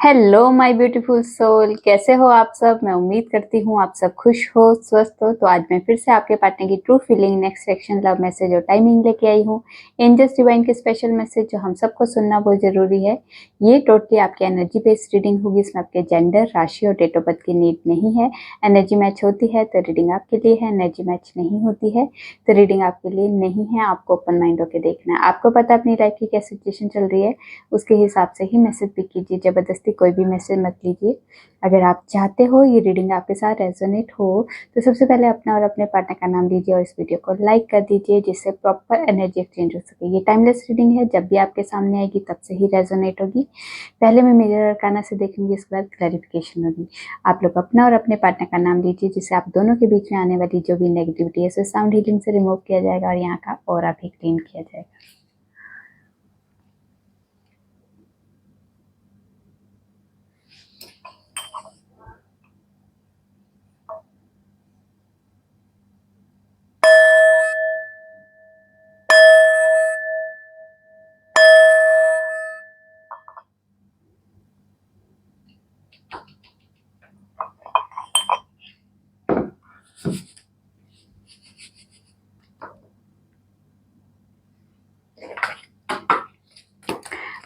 Hello my beautiful soul, कैसे हो आप सब। मैं उम्मीद करती हूँ आप सब खुश हो, स्वस्थ हो। तो आज मैं फिर से आपके पार्टनर की true feeling, next section, love message और टाइमिंग लेके आई हूँ। एंजल्स डिवाइन के स्पेशल मैसेज जो हम सबको सुनना बहुत जरूरी है। ये टोटली आपकी एनर्जी बेस्ड रीडिंग होगी। इसमें आपके जेंडर, राशि और डेट ऑफ बर्थ की नीड नहीं है। एनर्जी मैच होती है तो रीडिंग आपके लिए है, एनर्जी मैच नहीं होती है तो रीडिंग आपके लिए नहीं है। आपको ओपन माइंड होकर देखना है। आपको पता है अपनी लाइफ की क्या सिचुएशन चल रही है, उसके हिसाब से ही मैसेज पिक कीजिए। जबरदस्ती कोई भी मैसेज मत लीजिए। अगर आप चाहते हो ये रीडिंग आपके साथ रेजोनेट हो तो सबसे पहले अपना और अपने पार्टनर का नाम दीजिए और इस वीडियो को लाइक कर दीजिए, जिससे प्रॉपर एनर्जी एक्सचेंज हो सके। ये टाइमलेस रीडिंग है, जब भी आपके सामने आएगी तब से ही रेजोनेट होगी। पहले मैं मेजर अरकाना से देखूंगी, इसके बाद क्लैरिफिकेशन होगी। आप लोग अपना और अपने पार्टनर का नाम दीजिए, जिससे आप दोनों के बीच में आने वाली जो भी नेगेटिविटी है उसे साउंड हीलिंग से रिमूव किया जाएगा और यहाँ का ऑरा भी क्लीन किया जाएगा।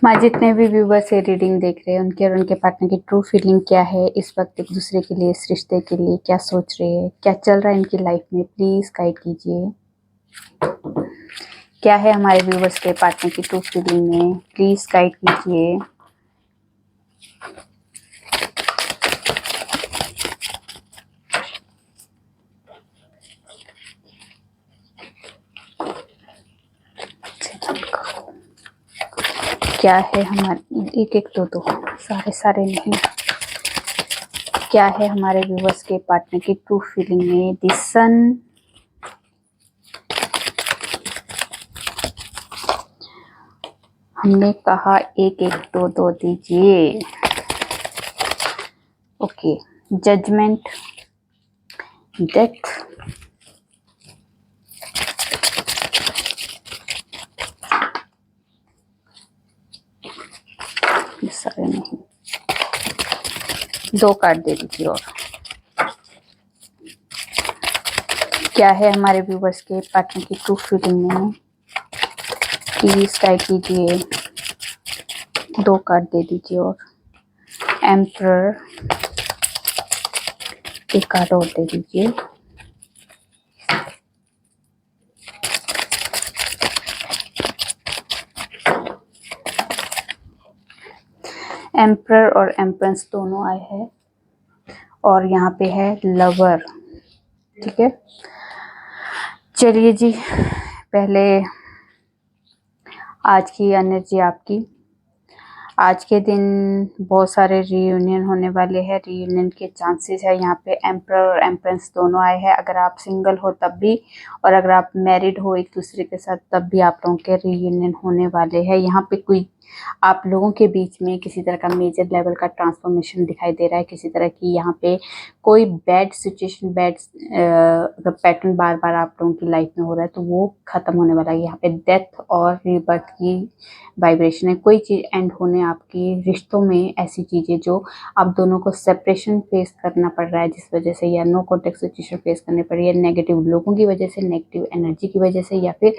माँ, जितने भी व्यूवर्स ये रीडिंग देख रहे हैं उनके और उनके पार्टनर की ट्रू फीलिंग क्या है, इस वक्त एक दूसरे के लिए, इस रिश्ते के लिए क्या सोच रहे हैं, क्या चल रहा है इनकी लाइफ में, प्लीज गाइड कीजिए। क्या है हमारे व्यूवर्स के पार्टनर की ट्रू फीलिंग में, प्लीज गाइड कीजिए। क्या है हमारे, एक एक दो सारे नहीं, क्या है हमारे व्यूवर्स के पार्टनर की ट्रू फीलिंग में। द सन, हमने कहा एक एक दो दीजिए। ओके, जजमेंट, डेथ, सारे नहीं, दो कार्ड दे दीजिए। और क्या है हमारे व्यूवर्स के पार्टनर की ट्रू फीलिंग में, प्लीज गाइड कीजिए। दो कार्ड दे दीजिए। और एम्परर, एक कार्ड और दे दीजिए। एम्परर और एम्प्रेस दोनों आए हैं और यहाँ पे है लवर। ठीक है, चलिए जी, पहले आज की एनर्जी आपकी। आज के दिन बहुत सारे रीयूनियन होने वाले हैं, रीयूनियन के चांसेस है। यहाँ पे एम्परर और एम्प्रेस दोनों आए हैं। अगर आप सिंगल हो तब भी, और अगर आप मैरिड हो एक दूसरे के साथ तब भी आप लोगों के रीयूनियन होने वाले हैं। यहाँ पे कोई आप लोगों के बीच में किसी तरह का मेजर लेवल का ट्रांसफॉर्मेशन दिखाई दे रहा है। किसी तरह की यहाँ पे कोई बैड सिचुएशन, बैड अगर पैटर्न बार बार आप लोगों की लाइफ में हो रहा है तो वो खत्म होने वाला है। यहाँ पे डेथ और रीबर्थ की वाइब्रेशन है। कोई चीज एंड होने, आपकी रिश्तों में ऐसी चीजें जो आप दोनों को सेपरेशन फेस करना पड़ रहा है, जिस वजह से, या नो कॉन्टेक्ट सिचुएशन फेस करनी पड़ रही है, नेगेटिव लोगों की वजह से, नेगेटिव एनर्जी की वजह से, या फिर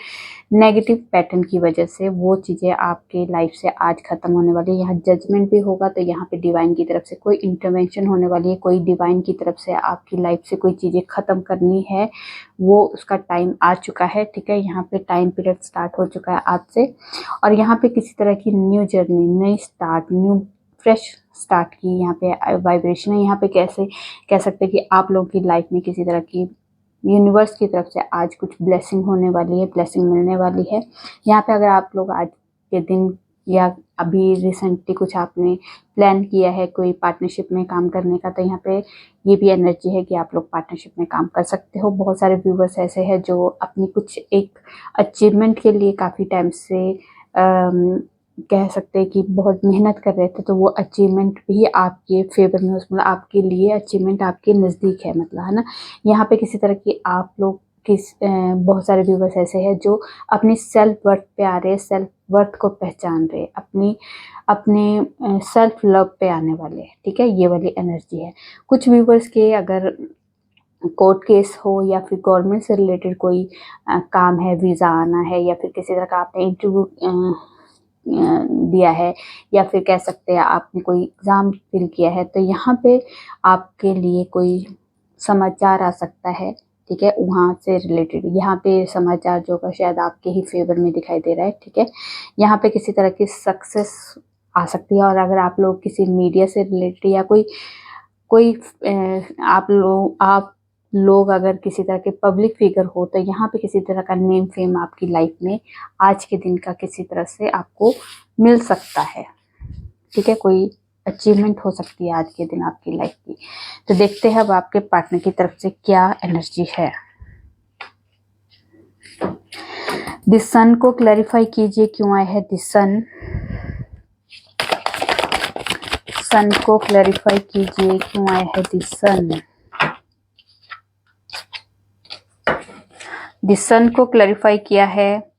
नेगेटिव पैटर्न की वजह से, वो चीज़ें आपके लाइफ से आज खत्म होने वाली है। यहाँ जजमेंट भी होगा तो यहाँ पे डिवाइन की तरफ से कोई इंटरवेंशन होने वाली है। कोई डिवाइन की तरफ से आपकी लाइफ से कोई चीज़ें खत्म करनी है, वो उसका टाइम आ चुका है। ठीक है, यहाँ पे टाइम पीरियड स्टार्ट हो चुका है आज से। और यहाँ पे किसी तरह की न्यू जर्नी, नई स्टार्ट, न्यू फ्रेश स्टार्ट की यहाँ पे वाइब्रेशन है। यहाँ पे कैसे कह सकते हैं कि आप लोगों की लाइफ में किसी तरह की यूनिवर्स की तरफ से आज कुछ ब्लेसिंग होने वाली है, ब्लेसिंग मिलने वाली है। यहाँ पे अगर आप लोग आज के दिन या अभी रिसेंटली कुछ आपने प्लान किया है कोई पार्टनरशिप में काम करने का, तो यहाँ पे ये भी एनर्जी है कि आप लोग पार्टनरशिप में काम कर सकते हो। बहुत सारे व्यूवर्स ऐसे हैं जो अपनी कुछ एक अचीवमेंट के लिए काफ़ी टाइम से कह सकते हैं कि बहुत मेहनत कर रहे थे, तो वो अचीवमेंट भी आपके फेवर में, मतलब आपके लिए अचीवमेंट आपके नज़दीक है, मतलब है ना। यहाँ पे किसी तरह की आप लोग बहुत सारे व्यूवर्स ऐसे हैं जो अपनी सेल्फ वर्थ पे आ रहे हैं, सेल्फ वर्थ को पहचान रहे हैं, अपनी अपने सेल्फ लव पे आने वाले हैं, ठीक है, ये वाली एनर्जी है। कुछ व्यूवर्स के अगर कोर्ट केस हो या फिर गवर्नमेंट से रिलेटेड कोई काम है, वीज़ा आना है, या फिर किसी तरह का आपने इंटरव्यू दिया है, या फिर कह सकते हैं आपने कोई एग्ज़ाम फिल किया है, तो यहाँ पे आपके लिए कोई समाचार आ सकता है, ठीक है, वहाँ से रिलेटेड। यहाँ पे समाचार जो का शायद आपके ही फेवर में दिखाई दे रहा है, ठीक है। यहाँ पे किसी तरह की सक्सेस आ सकती है। और अगर आप लोग किसी मीडिया से रिलेटेड या कोई कोई आप लोग अगर किसी तरह के पब्लिक फिगर हो, तो यहाँ पे किसी तरह का नेम फेम आपकी लाइफ में आज के दिन का किसी तरह से आपको मिल सकता है, ठीक है, कोई अचीवमेंट हो सकती है आज के दिन आपकी लाइफ की। तो देखते हैं अब आपके पार्टनर की तरफ से क्या एनर्जी है। द सन को क्लैरिफाई कीजिए, क्यों आए हैं द सन। सन को क्लैरिफाई कीजिए, क्यों आए हैं द सन। द सन को क्लैरिफाई किया है,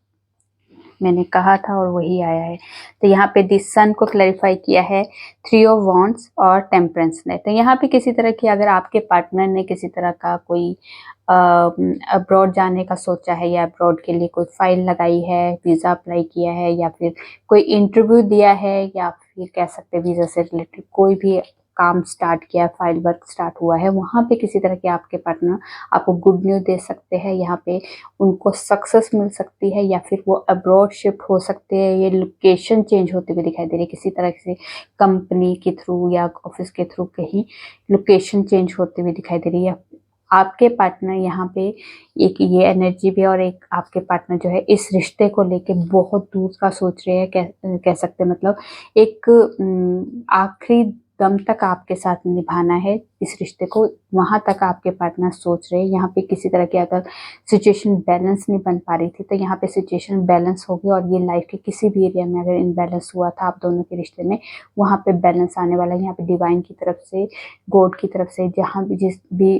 मैंने कहा था और वही आया है। तो यहाँ पे द सन को क्लैरिफाई किया है थ्री ऑफ वॉन्ड्स और टेम्परेंस ने। तो यहाँ पे किसी तरह की अगर आपके पार्टनर ने किसी तरह का कोई अब्रॉड जाने का सोचा है, या अब्रॉड के लिए कोई फाइल लगाई है, वीज़ा अप्लाई किया है, या फिर कोई इंटरव्यू दिया है, या फिर कह सकते हैं वीज़ा से रिलेटेड कोई भी काम स्टार्ट किया, फाइल वर्क स्टार्ट हुआ है, वहाँ पे किसी तरह के आपके पार्टनर आपको गुड न्यूज़ दे सकते हैं। यहाँ पे उनको सक्सेस मिल सकती है, या फिर वो अब्रॉड शिफ्ट हो सकते हैं। ये लोकेशन चेंज होते हुए दिखाई दे रही है, किसी तरह से कंपनी के थ्रू या ऑफिस के थ्रू कहीं लोकेशन चेंज होते हुए दिखाई दे रही है। आपके पार्टनर यहाँ पे एक ये एनर्जी भी, और एक आपके पार्टनर जो है इस रिश्ते को लेके बहुत दूर का सोच रहे हैं, कह सकते हैं, मतलब एक आखिरी दम तक आपके साथ निभाना है इस रिश्ते को, वहां तक आपके पार्टनर सोच रहे हैं। यहाँ पे किसी तरह की अगर सिचुएशन बैलेंस नहीं बन पा रही थी, तो यहाँ पे सिचुएशन बैलेंस होगी, और ये लाइफ के किसी भी एरिया में अगर इनबैलेंस हुआ था आप दोनों के रिश्ते में, वहाँ पे बैलेंस आने वाला है। यहाँ पे डिवाइन की तरफ से, गॉड की तरफ से, जहाँ भी जिस भी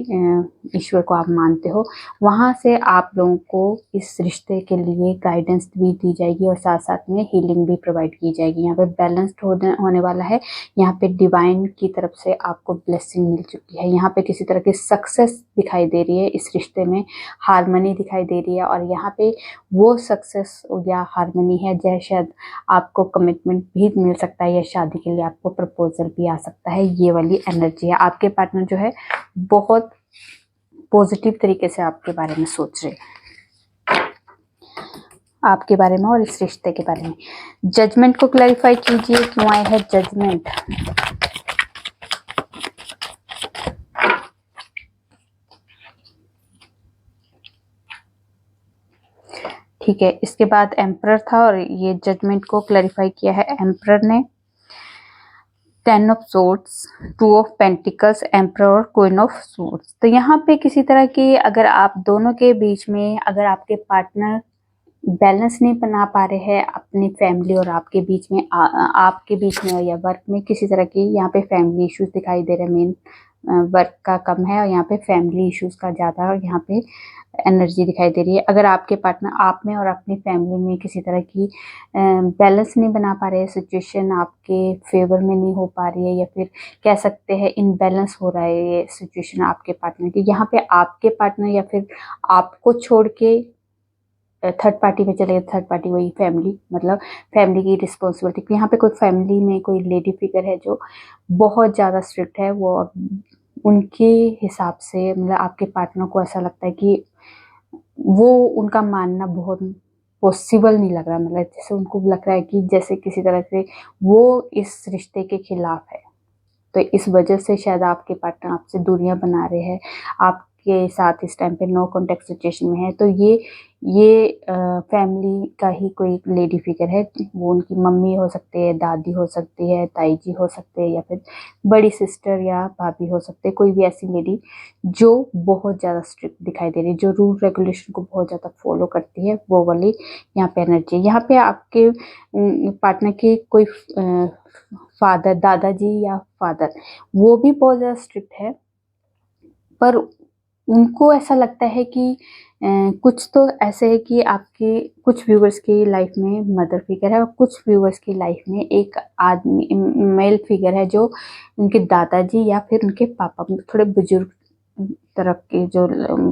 ईश्वर को आप मानते हो, वहाँ से आप लोगों को इस रिश्ते के लिए गाइडेंस भी दी जाएगी, और साथ साथ में हीलिंग भी प्रोवाइड की जाएगी। यहाँ पे बैलेंस्ड होने वाला है। यहाँ पे डिवाइन की तरफ से आपको ब्लेसिंग मिल चुकी है। यहाँ पे किसी तरह की सक्सेस दिखाई दे रही है, इस रिश्ते में हार्मनी दिखाई दे रही है, और यहाँ पे वो सक्सेस या हार्मनी है जैसे शायद आपको कमिटमेंट भी मिल सकता है, या शादी के लिए आपको प्रपोजल भी आ सकता है। ये वाली एनर्जी है। आपके पार्टनर जो है बहुत पॉजिटिव तरीके से आपके बारे में सोच रहे हैं, आपके बारे में और इस रिश्ते के बारे में। जजमेंट को क्लैरिफाई कीजिए, क्यों आए हैं जजमेंट। ठीक है, इसके बाद एम्परर था, और ये जजमेंट को क्लैरिफाई किया है एम्परर ने। 10 of swords, 2 of pentacles, emperor और क्वीन ऑफ सोर्ड्स। तो यहाँ पे किसी तरह की अगर आप दोनों के बीच में, अगर आपके पार्टनर बैलेंस नहीं बना पा रहे हैं अपनी फैमिली और आपके बीच में, आपके बीच में या वर्क में, किसी तरह की यहाँ पे फैमिली इश्यूज दिखाई दे रहे हैं। मेन वर्क का कम है, और यहाँ पे फैमिली इश्यूज का ज़्यादा यहाँ पे एनर्जी दिखाई दे रही है। अगर आपके पार्टनर आप में और अपनी फैमिली में किसी तरह की बैलेंस नहीं बना पा रहे हैं, सिचुएशन आपके फेवर में नहीं हो पा रही है, या फिर कह सकते हैं इनबैलेंस हो रहा है ये सिचुएशन आपके पार्टनर की, यहाँ पे आपके पार्टनर या फिर आपको छोड़ के थर्ड पार्टी में चले गए। थर्ड पार्टी वही फैमिली, मतलब फैमिली की रिस्पॉन्सिबिलिटी। यहाँ पे कोई फैमिली में कोई लेडी फिगर है जो बहुत ज़्यादा स्ट्रिक्ट है, वो उनके हिसाब से, मतलब आपके पार्टनर को ऐसा लगता है कि वो उनका मानना बहुत पॉसिबल नहीं लग रहा, मतलब जैसे उनको लग रहा है कि जैसे किसी तरह से वो इस रिश्ते के खिलाफ है। तो इस वजह से शायद आपके पार्टनर आपसे दूरियां बना रहे हैं, आपके साथ इस टाइम पे नो कॉन्टेक्ट सिचुएशन में है। तो ये फैमिली का ही कोई लेडी फिगर है, वो उनकी मम्मी हो सकती है, दादी हो सकती है, ताई जी हो सकते हैं, या फिर बड़ी सिस्टर या भाभी हो सकते हैं। कोई भी ऐसी लेडी जो बहुत ज़्यादा स्ट्रिक्ट दिखाई दे रही है, जो रूल रेगुलेशन को बहुत ज़्यादा फॉलो करती है, वो वाली यहाँ पे एनर्जी है। यहाँ पे आपके पार्टनर की कोई फादर, दादाजी या फादर, वो भी बहुत ज़्यादा स्ट्रिक्ट है, पर उनको ऐसा लगता है कि कुछ तो ऐसे है कि आपके कुछ व्यूवर्स की लाइफ में मदर फिगर है और कुछ व्यूवर्स की लाइफ में एक आदमी मेल फिगर है जो उनके दादाजी या फिर उनके पापा, थोड़े बुजुर्ग तरफ के जो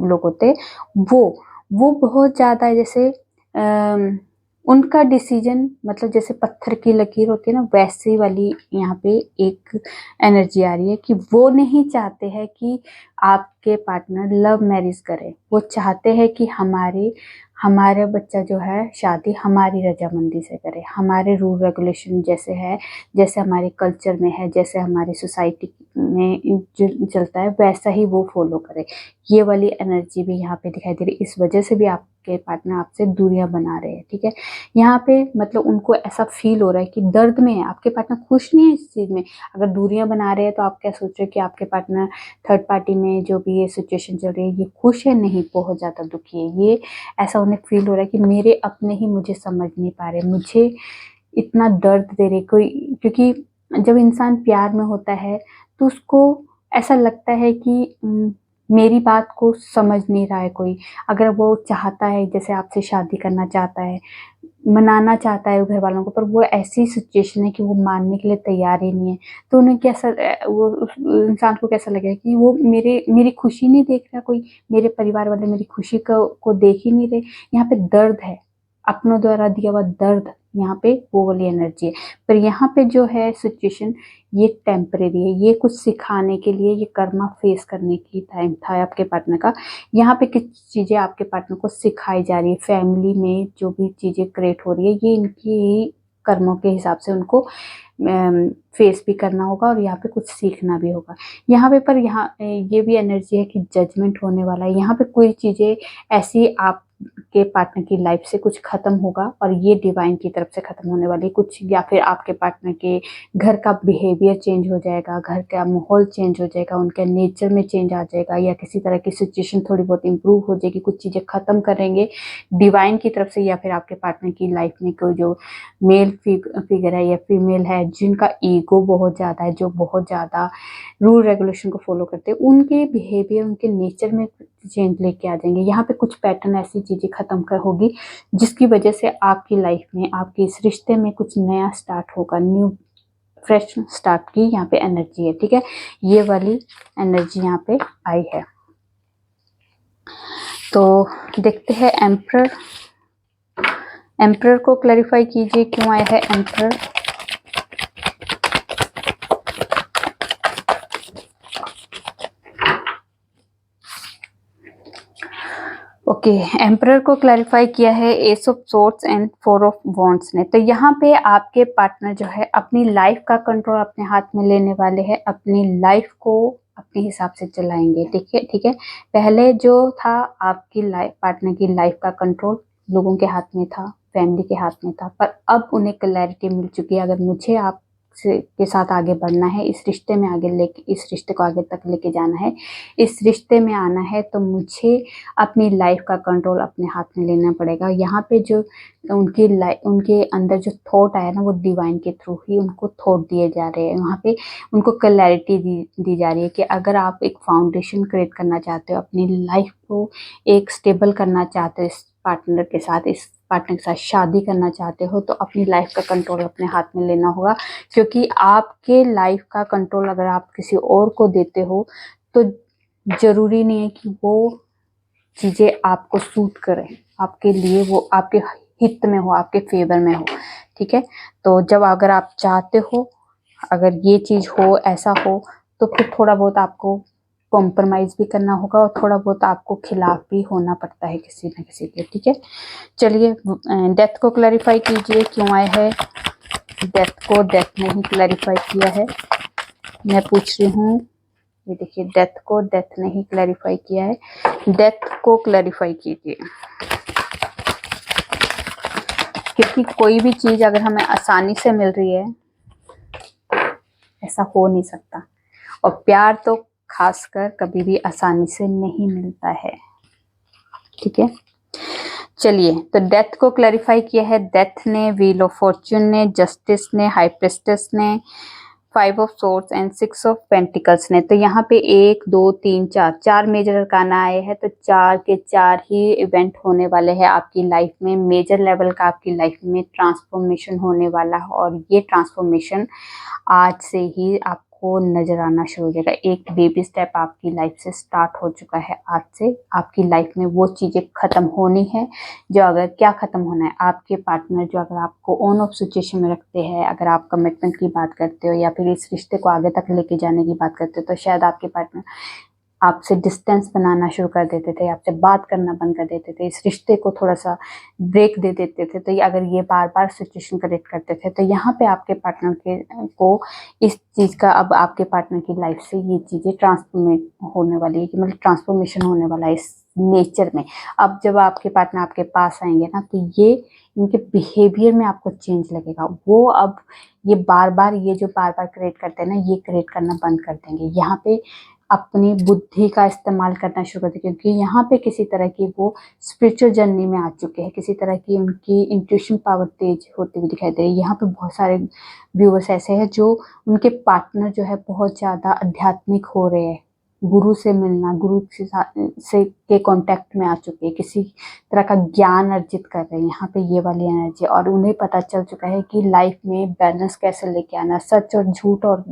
लोग होते हैं, वो बहुत ज़्यादा जैसे उनका डिसीजन मतलब जैसे पत्थर की लकीर होती है ना, वैसी वाली यहाँ पे एक एनर्जी आ रही है कि वो नहीं चाहते हैं कि आपके पार्टनर लव मैरिज करे। वो चाहते हैं कि हमारे बच्चा जो है शादी हमारी रजामंदी से करे, हमारे रूल रेगुलेशन जैसे है, जैसे हमारे कल्चर में है, जैसे हमारी सोसाइटी में जो चलता है वैसा ही वो फॉलो करे। ये वाली एनर्जी भी यहाँ पे दिखाई दे रही है। इस वजह से भी आपके पार्टनर आपसे दूरियां बना रहे हैं, ठीक है। यहाँ पे मतलब उनको ऐसा फील हो रहा है कि दर्द में है, आपके पार्टनर खुश नहीं है इस चीज़ में। अगर दूरियां बना रहे हैं तो आप क्या सोच रहे हो कि आपके पार्टनर थर्ड पार्टी में जो भी ये सिचुएशन चल रही है ये खुश है? नहीं, बहुत ज़्यादा दुखी है। ये ऐसा उन्हें फील हो रहा है कि मेरे अपने ही मुझे समझ नहीं पा रहे, मुझे इतना दर्द दे रहे कोई। क्योंकि जब इंसान प्यार में होता है तो उसको ऐसा लगता है कि मेरी बात को समझ नहीं रहा है कोई। अगर वो चाहता है, जैसे आपसे शादी करना चाहता है, मनाना चाहता है घर वालों को, पर वो ऐसी सिचुएशन है कि वो मानने के लिए तैयार ही नहीं है, तो उन्हें कैसा वो उस इंसान को कैसा लगेगा कि वो मेरी खुशी नहीं देख रहा कोई, मेरे परिवार वाले मेरी खुशी को देख ही नहीं रहे। यहाँ पे दर्द है, अपनों द्वारा दिया हुआ दर्द, यहाँ पे वो वाली एनर्जी है। पर यहाँ पे जो है सिचुएशन ये टेम्परेरी है, ये कुछ सिखाने के लिए, ये कर्मा फेस करने की टाइम था आपके पार्टनर का। यहाँ पे कुछ चीज़ें आपके पार्टनर को सिखाई जा रही है। फैमिली में जो भी चीज़ें क्रिएट हो रही है ये इनकी ही कर्मों के हिसाब से उनको फेस भी करना होगा और यहाँ पे कुछ सीखना भी होगा। यहाँ पे पर यहाँ ये भी एनर्जी है कि जजमेंट होने वाला है। यहाँ पे कोई चीज़ें ऐसी आपके पार्टनर की लाइफ से कुछ खत्म होगा और ये डिवाइन की तरफ से खत्म होने वाली कुछ, या फिर आपके पार्टनर के घर का बिहेवियर चेंज हो जाएगा, घर का माहौल चेंज हो जाएगा, उनके नेचर में चेंज आ जाएगा, या किसी तरह की सिचुएशन थोड़ी बहुत इंप्रूव हो जाएगी, कुछ चीज़ें खत्म करेंगे डिवाइन की तरफ से। या फिर आपके पार्टनर की लाइफ में कोई जो मेल फिगर है या फीमेल है जिनका ईगो बहुत ज़्यादा है, जो बहुत ज़्यादा रूल रेगुलेशन को फॉलो करते हैं, उनके बिहेवियर, उनके नेचर में चेंज लेके आ जाएंगे। यहाँ पे कुछ पैटर्न ऐसी चीज़ें खत्म कर होगी जिसकी वजह से आपकी लाइफ में, आपके इस रिश्ते में कुछ नया स्टार्ट होगा, न्यू फ्रेश स्टार्ट की यहाँ पे एनर्जी है, ठीक है। ये वाली एनर्जी यहाँ पे आई है। तो देखते हैं एम्परर। एम्परर को क्लैरिफाई कीजिए क्यों आया है एम्परर। ओके, एम्परर को क्लैरिफाई किया है S of swords and four of wands ने। तो यहाँ पे आपके पार्टनर जो है अपनी लाइफ का कंट्रोल अपने हाथ में लेने वाले हैं, अपनी लाइफ को अपने हिसाब से चलाएंगे, ठीक है, ठीक है। पहले जो था आपकी लाइफ, पार्टनर की लाइफ का कंट्रोल लोगों के हाथ में था, फैमिली के हाथ में था, पर अब उन्हें क्लैरिटी मिल चुकी है, अगर मुझे आप के साथ आगे बढ़ना है, इस रिश्ते में आगे लेके, इस रिश्ते को आगे तक लेके जाना है, इस रिश्ते में आना है, तो मुझे अपनी लाइफ का कंट्रोल अपने हाथ में लेना पड़ेगा। यहाँ पे जो उनके अंदर जो थॉट आया ना, वो डिवाइन के थ्रू ही उनको थॉट दिए जा रहे हैं। वहाँ पे उनको क्लैरिटी दी जा रही है कि अगर आप एक फाउंडेशन क्रिएट करना चाहते हो, अपनी लाइफ को एक स्टेबल करना चाहते हो, इस पार्टनर के साथ, इस पार्टनर के साथ शादी करना चाहते हो, तो अपनी लाइफ का कंट्रोल अपने हाथ में लेना होगा। क्योंकि आपके लाइफ का कंट्रोल अगर आप किसी और को देते हो तो जरूरी नहीं है कि वो चीज़ें आपको सूट करें, आपके लिए वो आपके हित में हो, आपके फेवर में हो, ठीक है। तो जब अगर आप चाहते हो अगर ये चीज़ हो, ऐसा हो, तो फिर थोड़ा बहुत आपको कॉम्प्रोमाइज़ भी करना होगा और थोड़ा बहुत आपको खिलाफ भी होना पड़ता है किसी न किसी के, ठीक है। चलिए डेथ को क्लैरिफाई कीजिए क्यों आया है डेथ को। डेथ ने ही क्लैरिफाई किया है, मैं पूछ रही हूँ। ये देखिए डेथ को डेथ ने ही क्लैरिफाई किया है, डेथ को क्लैरिफाई कीजिए। क्योंकि कोई भी चीज़ अगर हमें आसानी से मिल रही है, ऐसा हो नहीं सकता, और प्यार तो खासकर कभी भी आसानी से नहीं मिलता है, ठीक है। चलिए, तो डेथ को क्लैरिफाई किया है डेथ ने, व्हील ऑफ फॉर्च्यून ने, जस्टिस ने, हाई प्रिस्टेस ने, five of swords and six of pentacles ने। तो यहाँ पे 1 2 3 4 4 मेजर अरकाना आए हैं। तो 4 के 4 ही इवेंट होने वाले हैं आपकी लाइफ में। मेजर लेवल का आपकी लाइफ में ट्रांसफॉर्मेशन होने वाला है और ये ट्रांसफॉर्मेशन आज से ही आपको नजर आना शुरू हो जाएगा। एक बेबी स्टेप आपकी लाइफ से स्टार्ट हो चुका है। आज से आपकी लाइफ में वो चीजें खत्म होनी है जो, अगर क्या खत्म होना है, आपके पार्टनर जो अगर आपको ऑन ऑफ सिचुएशन में रखते हैं, अगर आप कमिटमेंट की बात करते हो या फिर इस रिश्ते को आगे तक लेके जाने की बात करते हो, तो शायद आपके पार्टनर आपसे डिस्टेंस बनाना शुरू कर देते थे, आपसे बात करना बंद कर देते थे, इस रिश्ते को थोड़ा सा ब्रेक दे देते थे। तो अगर ये बार बार सिचुएशन क्रिएट करते थे, तो यहाँ पे आपके पार्टनर के को इस चीज़ का, अब आपके पार्टनर की लाइफ से ये चीज़ें ट्रांसफॉर्मेट होने वाली है, कि मतलब ट्रांसफॉर्मेशन होने वाला है इस नेचर में। अब जब आपके पार्टनर आपके पास आएंगे ना, तो ये इनके बिहेवियर में आपको चेंज लगेगा। वो अब ये बार बार जो बार बार क्रिएट करते हैं ना, ये क्रिएट करना बंद कर देंगे। यहाँ पे अपनी बुद्धि का इस्तेमाल करना शुरू कर दें, क्योंकि यहाँ पे किसी तरह की वो स्पिरिचुअल जर्नी में आ चुके हैं। किसी तरह की उनकी इंट्यूशन पावर तेज होती हुई दिखाई दे रही है। यहाँ पे बहुत सारे व्यूअर्स ऐसे हैं जो, उनके पार्टनर जो है बहुत ज़्यादा आध्यात्मिक हो रहे हैं, गुरु से मिलना, गुरु से के कांटेक्ट में आ चुके हैं, किसी तरह का ज्ञान अर्जित कर रहे हैं। यहाँ पे ये वाली एनर्जी, और उन्हें पता चल चुका है कि लाइफ में बैलेंस कैसे लेके आना, सच और झूठ और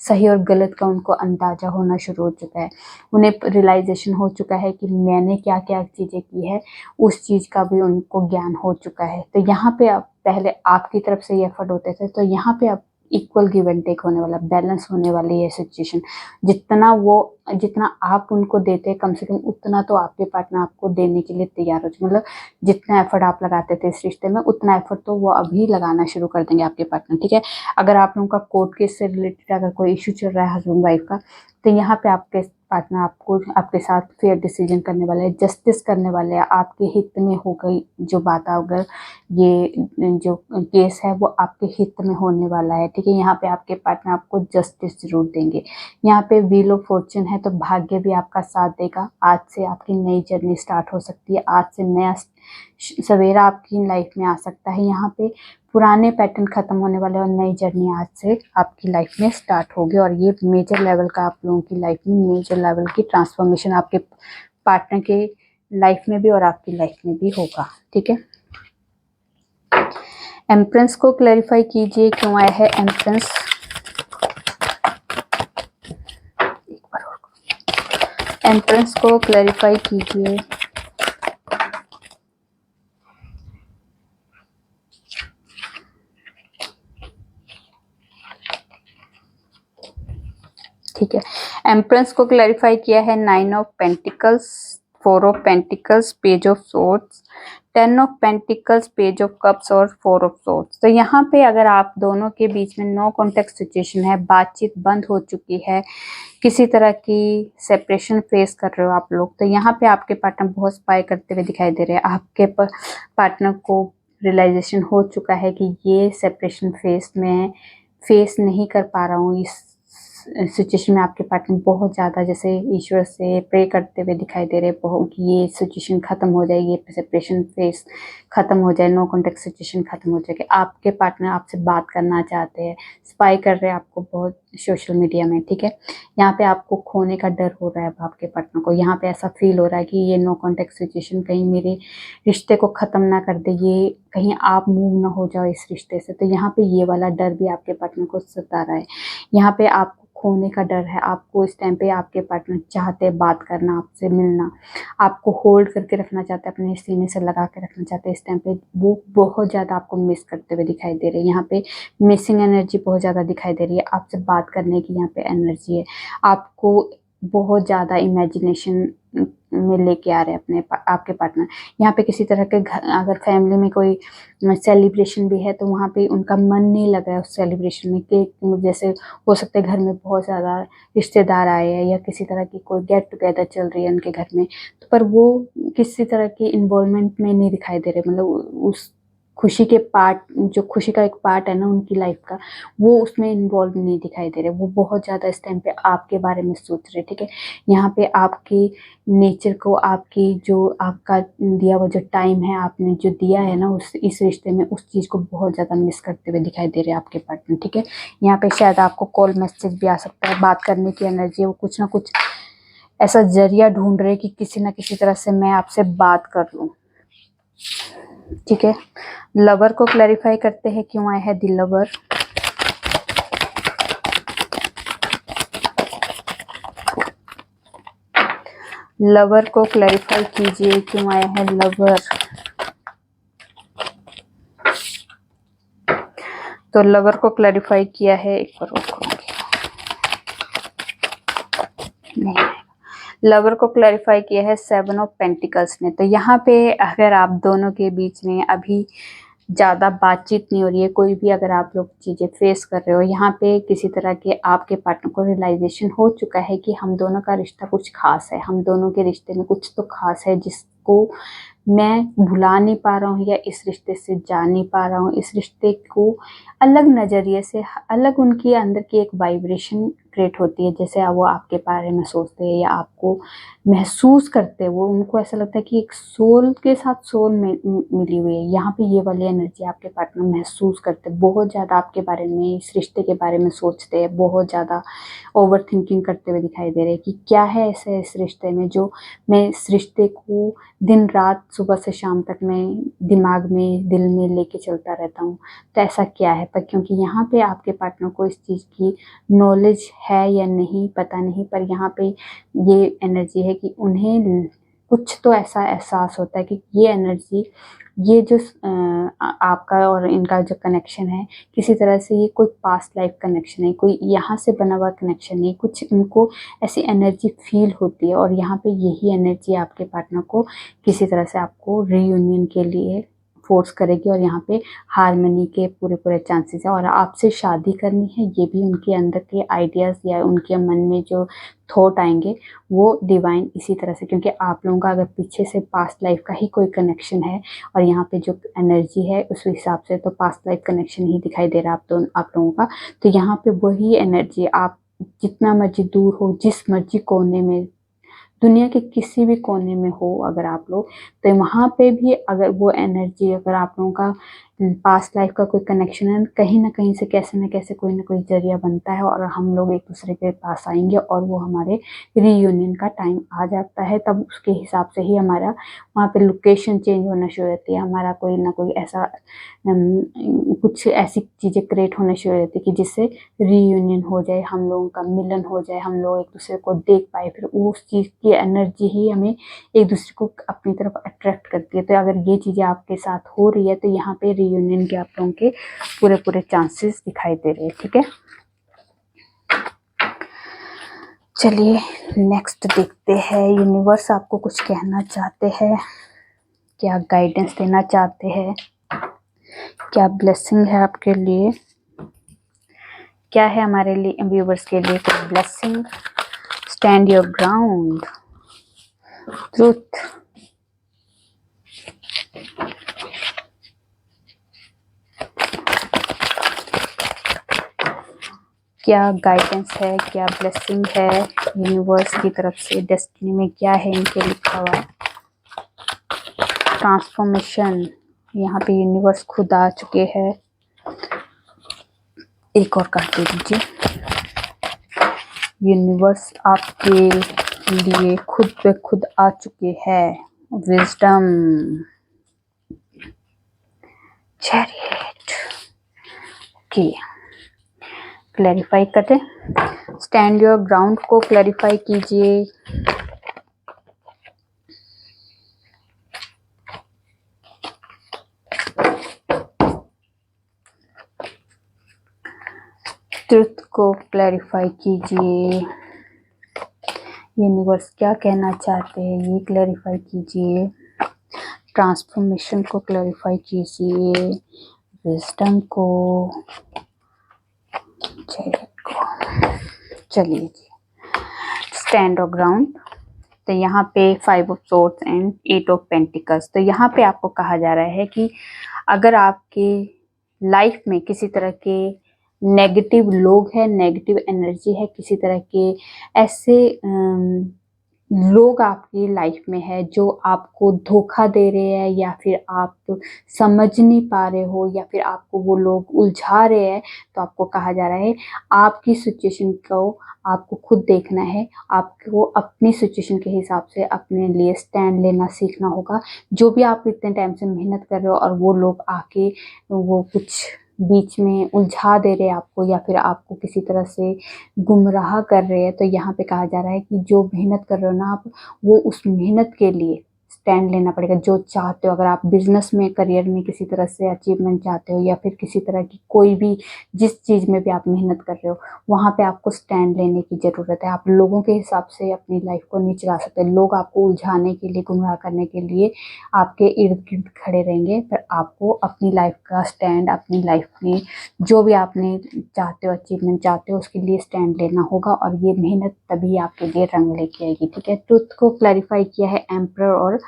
सही और गलत का उनको अंदाजा होना शुरू हो चुका है। उन्हें रियलाइजेशन हो चुका है कि मैंने क्या क्या चीज़ें की है, उस चीज़ का भी उनको ज्ञान हो चुका है। तो यहाँ पे अब पहले आपकी तरफ से ये एफर्ट होते थे, तो यहाँ पे अब इक्वल गिव एंड टेक होने वाला, बैलेंस होने वाली है सिचुएशन। जितना आप उनको देते हैं, कम से कम उतना तो आपके पार्टनर आपको देने के लिए तैयार हो जाए। मतलब जितना एफर्ट आप लगाते थे इस रिश्ते में, उतना एफर्ट तो वो अभी लगाना शुरू कर देंगे आपके पार्टनर, ठीक है। अगर आप लोगों का कोर्ट केस से रिलेटेड अगर कोई इशू चल रहा है हस्बैंड वाइफ का, तो यहाँ पे आपके पार्टनर आपको आपके साथ फेयर डिसीजन करने वाले हैं, जस्टिस करने वाले हैं। आपके हित में हो गई जो बात, अगर ये जो केस है वो आपके हित में होने वाला है, ठीक है। यहाँ पे आपके पार्टनर आपको जस्टिस जरूर देंगे। यहाँ पे व्हील ऑफ फॉर्चून है, तो भाग्य भी आपका साथ देगा। आज से आपकी नई जर्नी स्टार्ट हो सकती है। आज से नया सवेरा आपकी लाइफ में आ सकता है। यहाँ पे पुराने पैटर्न खत्म होने वाले और नई जर्नी आज से आपकी लाइफ में स्टार्ट होगी। और ये मेजर लेवल का आप लोगों की लाइफ में मेजर लेवल की ट्रांसफॉर्मेशन आपके पार्टनर के लाइफ में भी और आपकी लाइफ में भी होगा, ठीक है। एम्प्रेंस को क्लैरिफाई कीजिए, क्यों आया है एम्प्रेंस। एम्प्रेंस को क्लैरिफाई कीजिए। ठीक है, एम्प्रेंस को क्लैरिफाई किया है 9 of pentacles, 4 of pentacles, page of swords, 10 of pentacles, page of cups और 4 ऑफ सोर्ड्स। तो यहाँ पे अगर आप दोनों के बीच में नो कॉन्टेक्ट सिचुएशन है, बातचीत बंद हो चुकी है, किसी तरह की सेपरेशन फेस कर रहे हो आप लोग, तो यहाँ पे आपके पार्टनर बहुत स्पाई करते हुए दिखाई दे रहे हैं। आपके पार्टनर को रियलाइजेशन हो चुका है कि ये सेपरेशन फेस नहीं कर पा रहा हूँ। इस सिचुएशन में आपके पार्टनर बहुत ज़्यादा जैसे ईश्वर से प्रे करते हुए दिखाई दे रहे हैं कि ये सिचुएशन ख़त्म हो जाए, ये सेपरेशन फेस ख़त्म हो जाए, नो कॉन्टेक्ट सिचुएशन ख़त्म हो जाए। आपके पार्टनर आपसे बात करना चाहते हैं, स्पाई कर रहे हैं आपको बहुत सोशल मीडिया में, ठीक है। यहाँ पे आपको खोने का डर हो रहा है आपके पार्टनर को। यहाँ पे ऐसा फील हो रहा है कि ये नो कॉन्टेक्ट सिचुएशन कहीं मेरे रिश्ते को ख़त्म ना कर दे, ये कहीं आप मूव ना हो जाओ इस रिश्ते से। तो यहाँ पे ये वाला डर भी आपके पार्टनर को सता रहा है। यहाँ पे आपको खोने का डर है। आपको इस टाइम पे आपके पार्टनर चाहते हैं बात करना, आपसे मिलना, आपको होल्ड करके रखना चाहते हैं, अपने सीने से लगा के रखना चाहते हैं। इस टाइम पे वो बहुत ज़्यादा आपको मिस करते हुए दिखाई दे रहे हैं। यहाँ पे मिसिंग एनर्जी बहुत ज़्यादा दिखाई दे रही है। आपसे बात करने की यहाँ पे एनर्जी है। आपको बहुत ज़्यादा इमेजिनेशन में लेके आ रहे हैं आपके पार्टनर। यहाँ पे किसी तरह के अगर फैमिली में कोई सेलिब्रेशन भी है, तो वहाँ पे उनका मन नहीं लग रहा है उस सेलिब्रेशन में। कि जैसे हो सकता है घर में बहुत ज़्यादा रिश्तेदार आए हैं या किसी तरह की कोई गेट टुगेदर चल रही है उनके घर में, तो पर वो किसी तरह की इन्वॉल्वमेंट में नहीं दिखाई दे रहे। मतलब उस खुशी के पार्ट, जो खुशी का एक पार्ट है ना उनकी लाइफ का, वो उसमें इन्वॉल्व नहीं दिखाई दे रहे। वो बहुत ज़्यादा इस टाइम पे आपके बारे में सोच रहे, ठीक है। यहाँ पे आपकी नेचर को, आपकी जो आपका दिया हुआ जो टाइम है, आपने जो दिया है ना उस इस रिश्ते में, उस चीज़ को बहुत ज़्यादा मिस करते हुए दिखाई दे रहे हैं आपके पार्टनर, ठीक है। यहाँ पे शायद आपको कॉल मैसेज भी आ सकता है, बात करने की एनर्जी है, वो कुछ ना कुछ ऐसा जरिया ढूंढ रहे कि किसी ना किसी तरह से मैं आपसे बात कर लूं, ठीक है। लवर को क्लैरिफाई करते हैं, क्यों आया है द लवर। लवर को क्लैरिफाई कीजिए, क्यों आया है लवर। तो लवर को क्लैरिफाई किया है, एक बार नहीं, लवर को क्लैरिफाई किया है 7 ऑफ पेंटिकल्स ने। तो यहाँ पे अगर आप दोनों के बीच में अभी ज़्यादा बातचीत नहीं हो रही है, कोई भी अगर आप लोग चीज़ें फेस कर रहे हो, यहाँ पे किसी तरह के आपके पार्टनर को रियलाइजेशन हो चुका है कि हम दोनों का रिश्ता कुछ खास है, हम दोनों के रिश्ते में कुछ तो खास है जिसको मैं भुला नहीं पा रहा हूँ, या इस रिश्ते से जा नहीं पा रहा हूँ। इस रिश्ते को अलग नज़रिए से, अलग उनके अंदर की एक वाइब्रेशन क्रिएट होती है, जैसे वो आपके बारे में सोचते हैं या आपको महसूस करते हैं। वो उनको ऐसा लगता है कि एक सोल के साथ सोल में मिली हुई है। यहाँ पे ये वाली एनर्जी आपके पार्टनर महसूस करते हैं, बहुत ज़्यादा आपके बारे में, इस रिश्ते के बारे में सोचते हैं, बहुत ज़्यादा ओवर थिंकिंग करते हुए दिखाई दे रहे हैं कि क्या है ऐसे इस रिश्ते में जो मैं इस रिश्ते को दिन रात सुबह से शाम तक मैं दिमाग में, दिल में लेके चलता रहता हूँ। तो ऐसा क्या है, पर क्योंकि यहाँ पे आपके पार्टनर को इस चीज़ की नॉलेज है या नहीं पता नहीं, पर यहाँ पे ये एनर्जी है कि उन्हें कुछ तो ऐसा एहसास होता है कि ये एनर्जी, ये जो आपका और इनका जो कनेक्शन है, किसी तरह से ये कोई पास्ट लाइफ कनेक्शन है, कोई यहाँ से बना हुआ कनेक्शन नहीं, कुछ इनको ऐसी एनर्जी फील होती है। और यहाँ पे यही एनर्जी आपके पार्टनर को किसी तरह से आपको रीयूनियन के लिए फोर्स करेगी, और यहाँ पे हार्मनी के पूरे पूरे चांसेस है। और आपसे शादी करनी है, ये भी उनके अंदर के आइडियाज़ या उनके मन में जो थॉट आएंगे वो डिवाइन इसी तरह से, क्योंकि आप लोगों का अगर पीछे से पास्ट लाइफ का ही कोई कनेक्शन है और यहाँ पे जो एनर्जी है उस हिसाब से तो पास्ट लाइफ कनेक्शन ही दिखाई दे रहा है आप लोगों का। तो यहाँ पे वही एनर्जी, आप जितना मर्जी दूर हो, जिस मर्जी कोने में, दुनिया के किसी भी कोने में हो अगर आप लोग, तो वहाँ पे भी अगर वो एनर्जी, अगर आप लोगों का पास्ट लाइफ का कोई कनेक्शन है, कहीं ना कहीं से कैसे न कैसे कोई ना कोई जरिया बनता है और हम लोग एक दूसरे के पास आएंगे और वो हमारे रीयूनियन का टाइम आ जाता है। तब उसके हिसाब से ही हमारा वहाँ पे लोकेशन चेंज होना शुरू होती है, हमारा कोई ना कोई ऐसा कुछ ऐसी चीज़ें क्रिएट होना शुरू होती है कि जिससे रीयूनियन हो जाए, हम लोगों का मिलन हो जाए, हम लोग एक दूसरे को देख पाए। फिर उस चीज़ की एनर्जी ही हमें एक दूसरे को अपनी तरफ अट्रैक्ट करती है। तो अगर ये चीज़ें आपके साथ हो रही है तो यहाँ पे रीयूनियन के आप लोगों के पूरे पूरे चांसेस दिखाई दे रहे हैं, ठीक है। चलिए नेक्स्ट देखते हैं, यूनिवर्स आपको कुछ कहना चाहते हैं, क्या गाइडेंस देना चाहते हैं, क्या ब्लेसिंग है आपके लिए, क्या है हमारे लिए व्यूवर्स के लिए कोई blessing. Stand your ground, truth, क्या गाइडेंस है, क्या ब्लेसिंग है यूनिवर्स की तरफ से, डेस्टिनी में क्या है इनके लिखा हुआ। ट्रांसफॉर्मेशन, यहाँ पे यूनिवर्स खुद आ चुके हैं। एक और कार्ड दे दीजिए। यूनिवर्स आपके लिए खुद पे खुद आ चुके हैं। विजडम, चैरियट, ओके क्लैरिफाई करें। स्टैंड योर ग्राउंड को क्लैरिफाई कीजिए। ट्रुथ को क्लैरिफाई कीजिए। यूनिवर्स क्या कहना चाहते हैं ये क्लैरिफाई कीजिए। ट्रांसफॉर्मेशन को क्लैरिफाई कीजिए। विजडम को, चलिए जी। स्टैंड ऑफ ग्राउंड, तो यहाँ पे 5 of swords and 8 of pentacles. तो यहाँ पे आपको कहा जा रहा है कि अगर आपके लाइफ में किसी तरह के नेगेटिव लोग हैं, नेगेटिव एनर्जी है, किसी तरह के ऐसे लोग आपकी लाइफ में है जो आपको धोखा दे रहे हैं, या फिर आप समझ नहीं पा रहे हो, या फिर आपको वो लोग उलझा रहे हैं, तो आपको कहा जा रहा है आपकी सिचुएशन को आपको खुद देखना है। आपको अपनी सिचुएशन के हिसाब से अपने लिए स्टैंड लेना सीखना होगा। जो भी आप इतने टाइम से मेहनत कर रहे हो और वो लोग आके वो कुछ बीच में उलझा दे रहे हैं आपको, या फिर आपको किसी तरह से गुमराह कर रहे हैं, तो यहाँ पे कहा जा रहा है कि जो मेहनत कर रहे हो ना आप, वो उस मेहनत के लिए स्टैंड लेना पड़ेगा। जो चाहते हो, अगर आप बिजनेस में, करियर में किसी तरह से अचीवमेंट चाहते हो, या फिर किसी तरह की कोई भी जिस चीज़ में भी आप मेहनत कर रहे हो, वहाँ पे आपको स्टैंड लेने की ज़रूरत है। आप लोगों के हिसाब से अपनी लाइफ को नहीं चला सकते। लोग आपको उलझाने के लिए, गुमराह करने के लिए आपके इर्द गिर्द खड़े रहेंगे, पर आपको अपनी लाइफ का स्टैंड, अपनी लाइफ में जो भी आपने चाहते हो, अचीवमेंट चाहते हो, उसके लिए स्टैंड लेना होगा, और ये मेहनत तभी आपके लिए रंग लेके आएगी। ठीक है, ट्रुथ को क्लैरिफाई किया है एम्परर और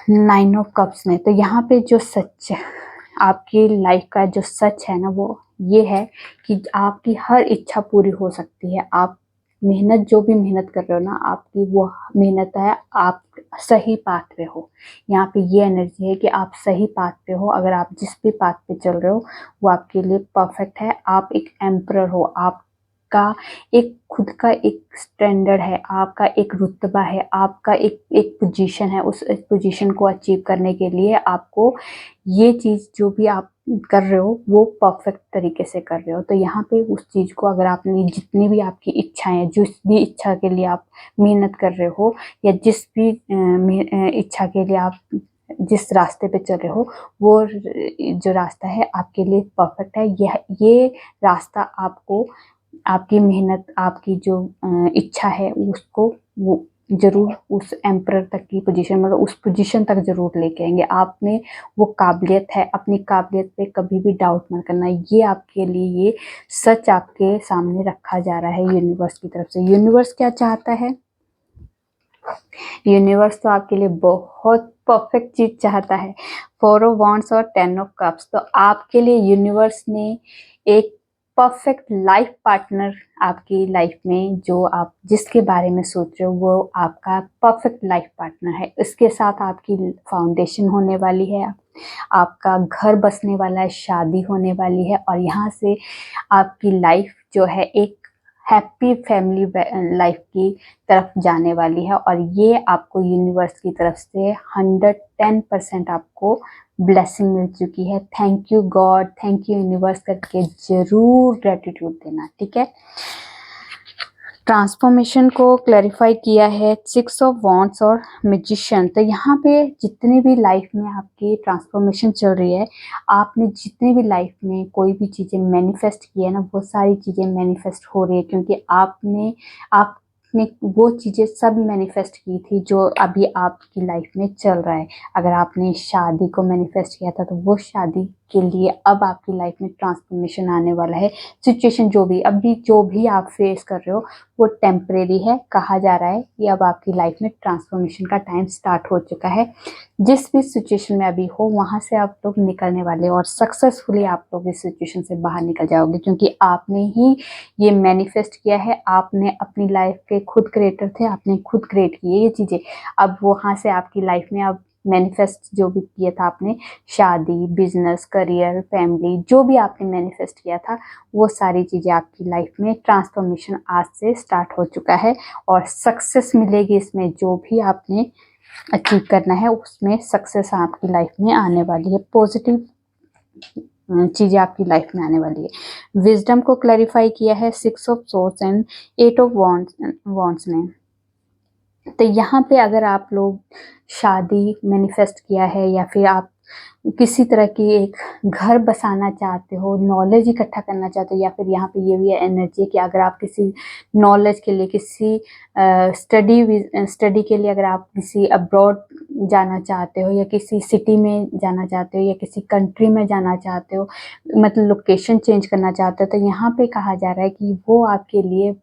9 ऑफ कप्स ने। तो यहाँ पे जो सच आपकी लाइफ का जो सच है ना, वो ये है कि आपकी हर इच्छा पूरी हो सकती है। आप मेहनत, जो भी मेहनत कर रहे हो ना, आपकी वो मेहनत है, आप सही पाथ पे हो। यहाँ पे ये एनर्जी है कि आप सही पाथ पे हो। अगर आप जिस भी पाथ पे चल रहे हो वो आपके लिए परफेक्ट है। आप एक एम्परर हो, आपका एक खुद का एक स्टैंडर्ड है, आपका एक रुतबा है, आपका एक पोजीशन है। उस पोजीशन को अचीव करने के लिए आपको ये चीज़ जो भी आप कर रहे हो वो परफेक्ट तरीके से कर रहे हो। तो यहाँ पे उस चीज़ को, अगर आपने जितनी भी आपकी इच्छाएं, जिस भी इच्छा के लिए आप मेहनत कर रहे हो, या जिस भी इच्छा के लिए आप जिस रास्ते पे चल रहे हो, वो जो रास्ता है आपके लिए परफेक्ट है। ये रास्ता आपको, आपकी मेहनत, आपकी जो इच्छा है उसको वो जरूर उस एम्परर तक की पोजीशन, मतलब उस पोजीशन तक जरूर लेके आएंगे। आप में वो काबिलियत है, अपनी काबिलियत पे कभी भी डाउट मत करना। ये आपके लिए, ये सच आपके सामने रखा जा रहा है यूनिवर्स की तरफ से। यूनिवर्स क्या चाहता है? यूनिवर्स तो आपके लिए बहुत परफेक्ट चीज चाहता है। 4 ऑफ वॉन्ड्स और 10 ऑफ कप्स। तो आपके लिए यूनिवर्स ने एक परफेक्ट लाइफ पार्टनर आपकी लाइफ में, जो आप जिसके बारे में सोच रहे हो, वो आपका परफेक्ट लाइफ पार्टनर है। इसके साथ आपकी फाउंडेशन होने वाली है, आपका घर बसने वाला है, शादी होने वाली है, और यहाँ से आपकी लाइफ जो है एक हैप्पी फैमिली लाइफ की तरफ जाने वाली है। और ये आपको यूनिवर्स की तरफ से 110% आपको ब्लेसिंग मिल चुकी है। Thank you God, thank you universe करके जरूर ग्रेटिट्यूड देना। ठीक है, ट्रांसफॉर्मेशन को क्लैरिफाई किया है 6 ऑफ वॉन्ड्स और मैजिशियन। तो यहाँ पे जितनी भी लाइफ में आपकी ट्रांसफॉर्मेशन चल रही है, आपने जितनी भी लाइफ में कोई भी चीज़ें मैनिफेस्ट की है ना, वो सारी चीज़ें मैनिफेस्ट हो रही है, क्योंकि आपने वो चीज़ें सब मैनिफेस्ट की थी जो अभी आपकी लाइफ में चल रहा है। अगर आपने शादी को मैनिफेस्ट किया था, तो वो शादी के लिए अब आपकी लाइफ में ट्रांसफॉर्मेशन आने वाला है। सिचुएशन जो भी आप फेस कर रहे हो वो टेम्परेरी है। कहा जा रहा है कि अब आपकी लाइफ में ट्रांसफॉर्मेशन का टाइम स्टार्ट हो चुका है। जिस भी सिचुएशन में अभी हो, वहां से आप लोग निकलने वाले हो, और सक्सेसफुली आप लोग इस सिचुएशन से बाहर निकल जाओगे, क्योंकि आपने ही ये मैनिफेस्ट किया है। आपने अपनी लाइफ के खुद क्रिएटर थे, आपने खुद क्रिएट किए ये चीजें। अब वहां से आपकी लाइफ में अब मैनिफेस्ट जो भी किया था आपने, शादी, बिजनेस, करियर, फैमिली, जो भी आपने मैनिफेस्ट किया था, वो सारी चीज़ें आपकी लाइफ में ट्रांसफॉर्मेशन आज से स्टार्ट हो चुका है, और सक्सेस मिलेगी इसमें। जो भी आपने अचीव करना है उसमें सक्सेस आपकी लाइफ में आने वाली है। पॉजिटिव चीज़ें आपकी लाइफ में आने वाली है। विजडम को क्लैरिफाई किया है 6 of swords and 8 of wands ने। तो यहाँ पे अगर आप लोग शादी मैनिफेस्ट किया है, या फिर आप किसी तरह की एक घर बसाना चाहते हो, नॉलेज इकट्ठा करना चाहते हो, या फिर यहाँ पे ये भी एनर्जी है कि अगर आप किसी नॉलेज के लिए, किसी स्टडी के लिए अगर आप किसी अब्रॉड जाना चाहते हो, या किसी सिटी में जाना चाहते हो, या किसी कंट्री में जाना चाहते हो, मतलब लोकेशन चेंज करना चाहते हो, तो यहाँ पे कहा जा रहा है कि वो आपके लिए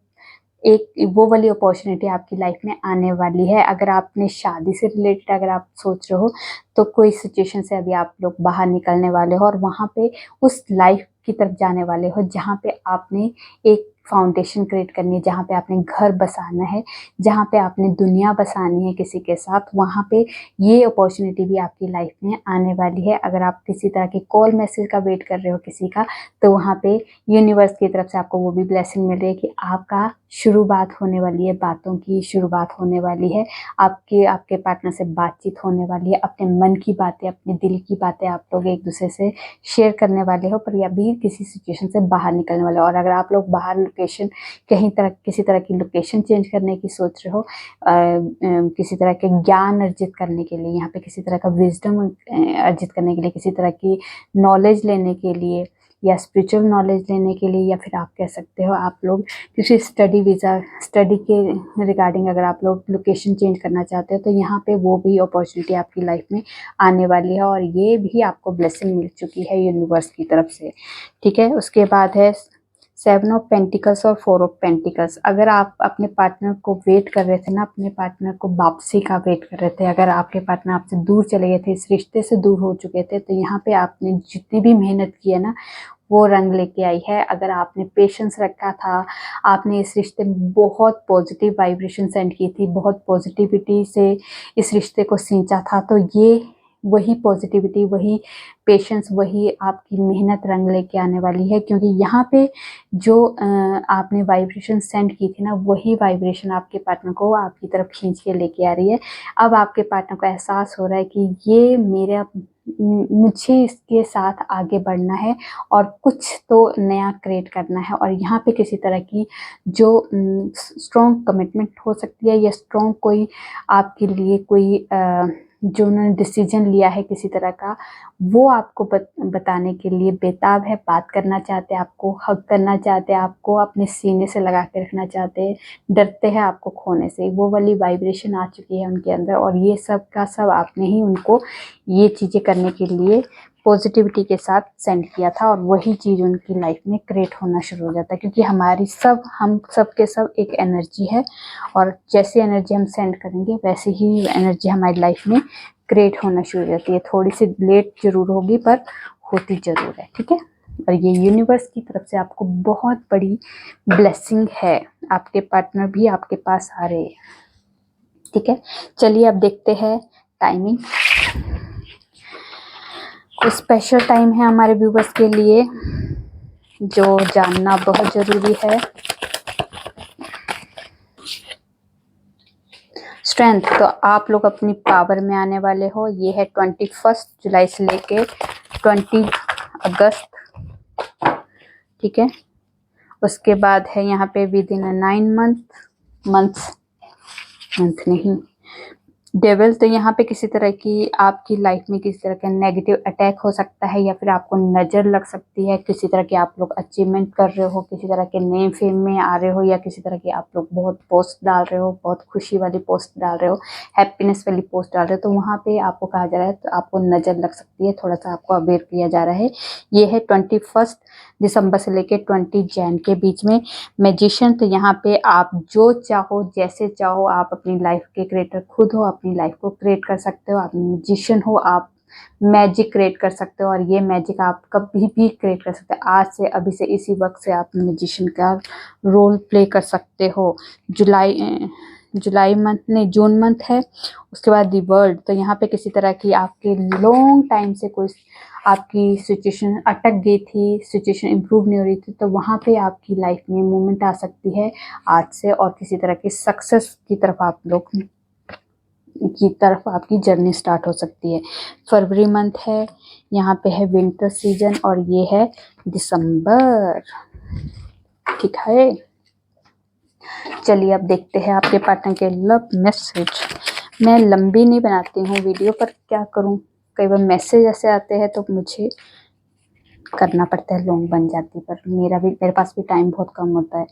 एक वो वाली अपॉर्चुनिटी आपकी लाइफ में आने वाली है। अगर आपने शादी से रिलेटेड अगर आप सोच रहे हो तो कोई सिचुएशन से अभी आप लोग बाहर निकलने वाले हो और वहाँ पे उस लाइफ की तरफ जाने वाले हो जहाँ पे आपने एक फाउंडेशन क्रिएट करनी है, जहाँ पे आपने घर बसाना है, जहाँ पे आपने दुनिया बसानी है किसी के साथ, वहाँ पे ये अपॉर्चुनिटी भी आपकी लाइफ में आने वाली है। अगर आप किसी तरह के कॉल मैसेज का वेट कर रहे हो किसी का, तो वहाँ पे यूनिवर्स की तरफ से आपको वो भी ब्लेसिंग मिल रही है कि आपका शुरुआत होने वाली है, बातों की शुरुआत होने वाली है, आपके पार्टनर से बातचीत होने वाली है, अपने मन की बातें, अपने दिल की बातें आप लोग एक दूसरे से शेयर करने वाले हो, पर अभी किसी सिचुएशन से बाहर निकलने वाले हो। और अगर आप लोग बाहर लोकेशन किसी तरह की लोकेशन चेंज करने की सोच रहे हो, किसी तरह के ज्ञान अर्जित करने के लिए, यहाँ पे किसी तरह का विजडम अर्जित करने के लिए, किसी तरह की नॉलेज लेने के लिए या स्पिरिचुअल नॉलेज लेने के लिए, या फिर आप कह सकते हो आप लोग किसी स्टडी के रिगार्डिंग अगर आप लोग लोकेशन चेंज करना चाहते हो, तो यहाँ पे वो भी अपॉर्चुनिटी आपकी लाइफ में आने वाली है और ये भी आपको ब्लेसिंग मिल चुकी है यूनिवर्स की तरफ से। ठीक है, उसके बाद है 7 ऑफ पेंटिकल्स और 4 ऑफ पेंटिकल्स। अगर आप अपने पार्टनर को वेट कर रहे थे ना, अपने पार्टनर को वापसी का वेट कर रहे थे, अगर आपके पार्टनर आपसे दूर चले गए थे, इस रिश्ते से दूर हो चुके थे, तो यहाँ पे आपने जितनी भी मेहनत की है ना, वो रंग लेके आई है। अगर आपने पेशेंस रखा था, आपने इस रिश्ते में बहुत पॉजिटिव वाइब्रेशन सेंड की थी, बहुत पॉजिटिविटी से इस रिश्ते को सींचा था, तो ये वही पॉजिटिविटी, वही पेशेंस, वही आपकी मेहनत रंग लेके आने वाली है। क्योंकि यहाँ पे जो आपने वाइब्रेशन सेंड की थी ना, वही वाइब्रेशन आपके पार्टनर को आपकी तरफ खींच के लेके आ रही है। अब आपके पार्टनर को एहसास हो रहा है कि ये मुझे इसके साथ आगे बढ़ना है और कुछ तो नया क्रिएट करना है। और यहाँ पे किसी तरह की जो स्ट्रॉन्ग कमिटमेंट हो सकती है, या स्ट्रॉन्ग कोई आपके लिए कोई जो उन्होंने डिसीजन लिया है किसी तरह का, वो आपको बताने के लिए बेताब है, बात करना चाहते हैं, आपको हग करना चाहते हैं, आपको अपने सीने से लगा के रखना चाहते हैं, डरते हैं आपको खोने से। वो वाली वाइब्रेशन आ चुकी है उनके अंदर और ये सब का सब आपने ही उनको ये चीज़ें करने के लिए पॉजिटिविटी के साथ सेंड किया था और वही चीज़ उनकी लाइफ में क्रिएट होना शुरू हो जाता है। क्योंकि हम सब के सब एक एनर्जी है और जैसी एनर्जी हम सेंड करेंगे वैसे ही एनर्जी हमारी लाइफ में क्रिएट होना शुरू हो जाती है। थोड़ी सी लेट जरूर होगी पर होती जरूर है। ठीक है, और ये यूनिवर्स की तरफ से आपको बहुत बड़ी ब्लेसिंग है। आपके पार्टनर भी आपके पास आ रहे हैं। ठीक है, चलिए अब देखते हैं टाइमिंग। कुछ स्पेशल टाइम है हमारे व्यूवर्स के लिए जो जानना बहुत ज़रूरी है। स्ट्रेंथ, तो आप लोग अपनी पावर में आने वाले हो। ये है 21 जुलाई से लेके 20 अगस्त। ठीक है, उसके बाद है यहाँ पे विद इन 9 मंथ नहीं, डेविल। तो यहाँ पे किसी तरह की आपकी लाइफ में किसी तरह का नेगेटिव अटैक हो सकता है या फिर आपको नज़र लग सकती है। किसी तरह की आप लोग अचीवमेंट कर रहे हो, किसी तरह के नेम फेम में आ रहे हो, या किसी तरह की आप लोग बहुत पोस्ट डाल रहे हो, बहुत खुशी वाली पोस्ट डाल रहे हो, हैप्पीनेस वाली पोस्ट डाल रहे हो, तो वहाँ पे आपको कहा जा रहा है तो आपको नज़र लग सकती है। थोड़ा सा आपको अवेयर किया जा रहा है। ये है 21 दिसंबर से लेके 20 जैन के बीच में। मैजिशियन, तो यहाँ पे आप जो चाहो जैसे चाहो आप अपनी लाइफ के क्रिएटर खुद हो, अपनी लाइफ को क्रिएट कर सकते हो। आप मैजिशियन हो, आप मैजिक क्रिएट कर सकते हो और ये मैजिक आप कभी भी क्रिएट कर सकते हो। आज से, अभी से, इसी वक्त से आप मैजिशियन का रोल प्ले कर सकते हो। जुलाई मंथ नहीं, जून मंथ है। उसके बाद दी वर्ल्ड, तो यहाँ पे किसी तरह की आपके लॉन्ग टाइम से कोई आपकी सिचुएशन अटक गई थी, सिचुएशन इम्प्रूव नहीं हो रही थी, तो वहाँ पे आपकी लाइफ में मूवमेंट आ सकती है आज से और किसी तरह की सक्सेस की तरफ आपकी जर्नी स्टार्ट हो सकती है। फरवरी मंथ है, यहाँ पे है विंटर सीजन और ये है दिसंबर। ठीक है, चलिए अब देखते हैं आपके पार्टनर के लव मैसेज। मैं लंबी नहीं बनाती हूँ वीडियो, पर क्या करूँ, कई बार मैसेज ऐसे आते हैं तो मुझे करना पड़ता है, लॉन्ग बन जाती, पर मेरे पास भी टाइम बहुत कम होता है।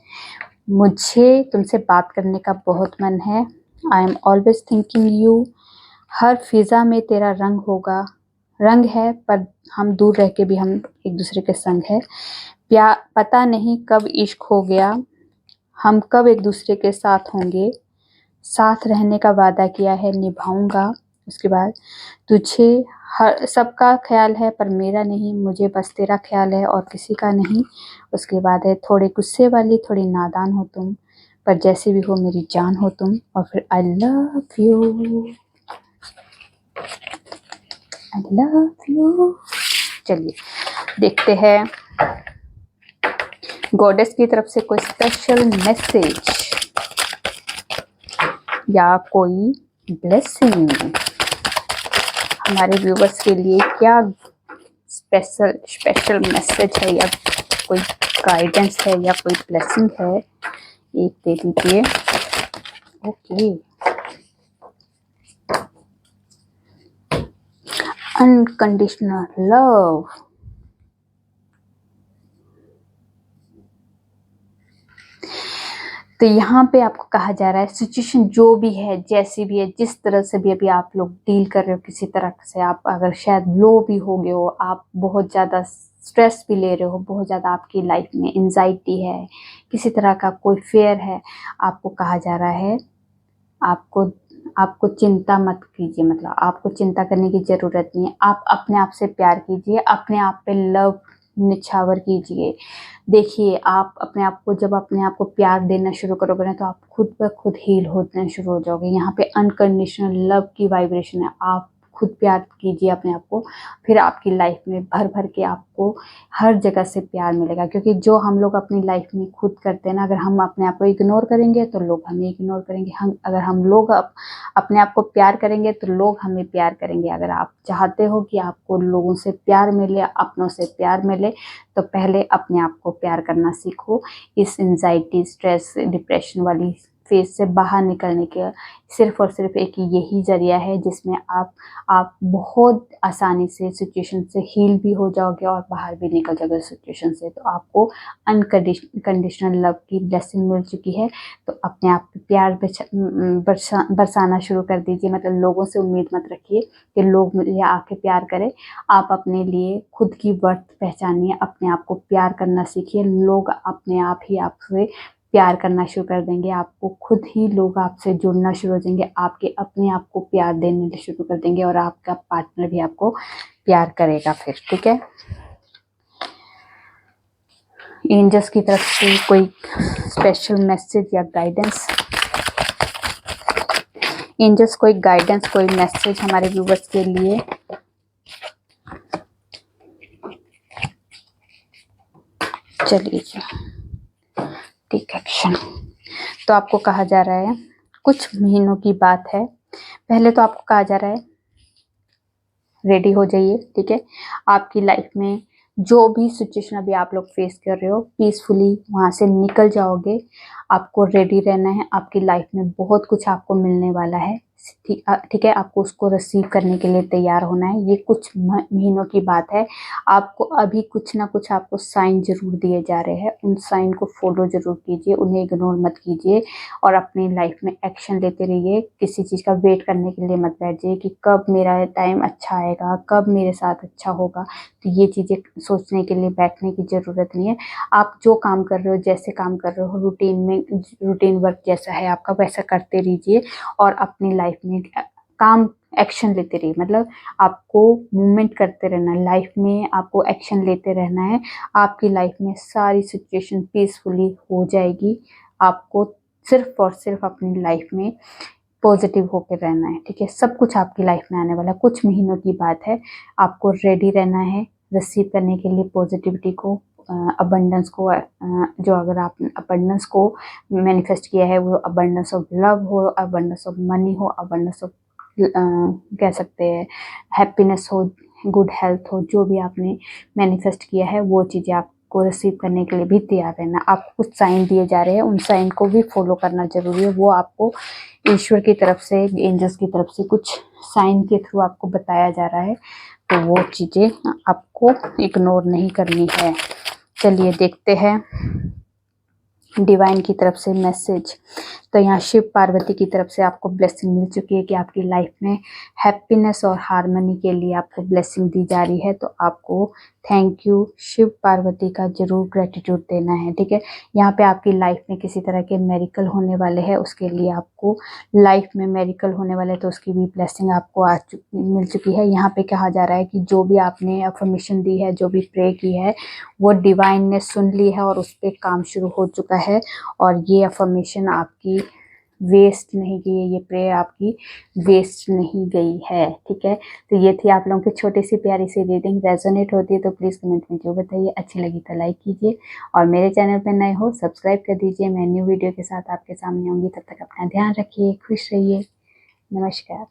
मुझे तुमसे बात करने का बहुत मन है। I am always thinking you. हर फिजा में तेरा रंग है, पर हम दूर रह के भी हम एक दूसरे के संग है। पता नहीं कब इश्क हो गया, हम कब एक दूसरे के साथ होंगे, साथ रहने का वादा किया है, निभाऊंगा। उसके बाद तुझे हर सबका ख्याल है पर मेरा नहीं, मुझे बस तेरा ख्याल है और किसी का नहीं। उसके बाद है थोड़े गुस्से वाली, थोड़ी नादान हो तुम, पर जैसे भी हो मेरी जान हो तुम। और फिर I love you, I love you. चलिए देखते हैं गॉडेस की तरफ से कोई स्पेशल मैसेज या कोई ब्लेसिंग हमारे व्यूवर्स के लिए क्या स्पेशल मैसेज है, या कोई गाइडेंस है, या कोई ब्लेसिंग है, एक दे दीजिए। Okay, unconditional love. तो यहाँ पे आपको कहा जा रहा है सिचुएशन जो भी है, जैसी भी है, जिस तरह से भी अभी आप लोग डील कर रहे हो किसी तरह से, आप अगर शायद लो भी हो गए हो, आप बहुत ज़्यादा स्ट्रेस भी ले रहे हो, बहुत ज़्यादा आपकी लाइफ में एंजाइटी है, किसी तरह का कोई फेयर है, आपको कहा जा रहा है आपको आपको चिंता मत कीजिए। मतलब आपको चिंता करने की ज़रूरत नहीं है। आप अपने आप से प्यार कीजिए, अपने आप पे लव निछावर कीजिए। देखिए आप अपने आप को, जब अपने आप को प्यार देना शुरू करोगे ना, तो आप खुद ब खुद हील होना शुरू हो जाओगे। यहाँ पे अनकंडीशनल लव की वाइब्रेशन है। आप खुद प्यार कीजिए अपने आप को, फिर आपकी लाइफ में भर भर के आपको हर जगह से प्यार मिलेगा। क्योंकि जो हम लोग अपनी लाइफ में खुद करते हैं ना, अगर हम अपने आप को इग्नोर करेंगे तो लोग हमें इग्नोर करेंगे। अगर हम लोग अपने आप को प्यार करेंगे तो लोग हमें प्यार करेंगे। अगर आप चाहते हो कि आपको लोगों से प्यार मिले, अपनों से प्यार मिले, तो पहले अपने आप को प्यार करना सीखो। इस एंजाइटी, स्ट्रेस, डिप्रेशन वाली फेज से बाहर निकलने के सिर्फ और सिर्फ एक यही जरिया है, जिसमें आप बहुत आसानी से सिचुएशन से हील भी हो जाओगे और बाहर भी निकल जाओगे सिचुएशन से। तो आपको अनकंडीशनल लव की ब्लेसिंग मिल चुकी है। तो अपने आप पे प्यार बरसाना शुरू कर दीजिए। मतलब लोगों से उम्मीद मत रखिए कि लोग मुझे आके प्यार करें। आप अपने लिए खुद की वर्थ पहचानिए, अपने आप को प्यार करना सीखिए। लोग अपने आप ही आपसे प्यार करना शुरू कर देंगे। आपको खुद ही लोग आपसे जुड़ना शुरू हो जाएंगे, आपके अपने आप को प्यार देने शुरू कर देंगे, और आपका पार्टनर भी आपको प्यार करेगा फिर। ठीक है, एंजल्स की तरफ से कोई स्पेशल मैसेज या गाइडेंस, एंजल्स कोई गाइडेंस, कोई मैसेज हमारे व्यूवर्स के लिए। चलिए जी, टेक एक्शन। तो आपको कहा जा रहा है कुछ महीनों की बात है। पहले तो आपको कहा जा रहा है रेडी हो जाइए। ठीक है, आपकी लाइफ में जो भी सिचुएशन अभी आप लोग फेस कर रहे हो, पीसफुली वहां से निकल जाओगे। आपको रेडी रहना है। आपकी लाइफ में बहुत कुछ आपको मिलने वाला है। ठीक है, आपको उसको रिसीव करने के लिए तैयार होना है। ये कुछ महीनों की बात है। आपको अभी कुछ ना कुछ आपको साइन जरूर दिए जा रहे हैं। उन साइन को फॉलो जरूर कीजिए, उन्हें इग्नोर मत कीजिए, और अपनी लाइफ में एक्शन लेते रहिए। किसी चीज़ का वेट करने के लिए मत बैठ जाइए कि कब मेरा टाइम अच्छा आएगा, कब मेरे साथ अच्छा होगा। तो ये चीज़ें सोचने के लिए बैठने की ज़रूरत नहीं है। आप जो काम कर रहे हो, जैसे काम कर रहे हो, रूटीन वर्क जैसा है आपका, वैसा करते रहिए, और अपनी लाइफ में काम एक्शन लेते रहिए। मतलब आपको मूवमेंट करते रहना है, लाइफ में आपको एक्शन लेते रहना है। आपकी लाइफ में सारी सिचुएशन पीसफुली हो जाएगी। आपको सिर्फ और सिर्फ अपनी लाइफ में पॉजिटिव होकर रहना है। ठीक है, सब कुछ आपकी लाइफ में आने वाला है। कुछ महीनों की बात है। आपको रेडी रहना है रिसीव करने के लिए पॉजिटिविटी को, अबंडेंस को। जो अगर आप अबंडेंस को मैनिफेस्ट किया है, वो अबंडेंस ऑफ लव हो, अबंडेंस ऑफ मनी हो, अबंडेंस ऑफ कह सकते हैं हैप्पीनेस हो, गुड हेल्थ हो, जो भी आपने मैनिफेस्ट किया है वो चीज़ें आपको रिसीव करने के लिए भी तैयार रहना। आपको कुछ साइन दिए जा रहे हैं, उन साइन को भी फॉलो करना जरूरी है। वो आपको ईश्वर की तरफ से, एंजल्स की तरफ से कुछ साइन के थ्रू आपको बताया जा रहा है। तो वो चीज़ें आपको इग्नोर नहीं करनी है। चलिए देखते हैं डिवाइन की तरफ से मैसेज। तो यहाँ शिव पार्वती की तरफ से आपको ब्लेसिंग मिल चुकी है कि आपकी लाइफ में हैप्पीनेस और हार्मनी के लिए आपको ब्लेसिंग दी जा रही है। तो आपको थैंक यू शिव पार्वती का जरूर ग्रेटिट्यूड देना है, ठीक है। यहाँ पे आपकी लाइफ में किसी तरह के मेरिकल होने वाले हैं, उसके लिए आपको लाइफ में मेरिकल होने वाले, तो उसकी भी ब्लेसिंग आपको मिल चुकी है। यहाँ पे कहा जा रहा है कि जो भी आपने अफर्मेशन दी है, जो भी प्रे की है, वो डिवाइन ने सुन ली है और उस पर काम शुरू हो चुका है। और ये अफर्मेशन आपकी वेस्ट नहीं गई है, ये प्रेयर आपकी वेस्ट नहीं गई है, ठीक है। तो ये थी आप लोगों की छोटी सी प्यारी सी रीडिंग। रेजोनेट होती है तो प्लीज़ कमेंट में जो बताइए, अच्छी लगी तो लाइक कीजिए और मेरे चैनल पर नए हो सब्सक्राइब कर दीजिए। मैं न्यू वीडियो के साथ आपके सामने आऊँगी, तब तक अपना ध्यान रखिए, खुश रहिए, नमस्कार।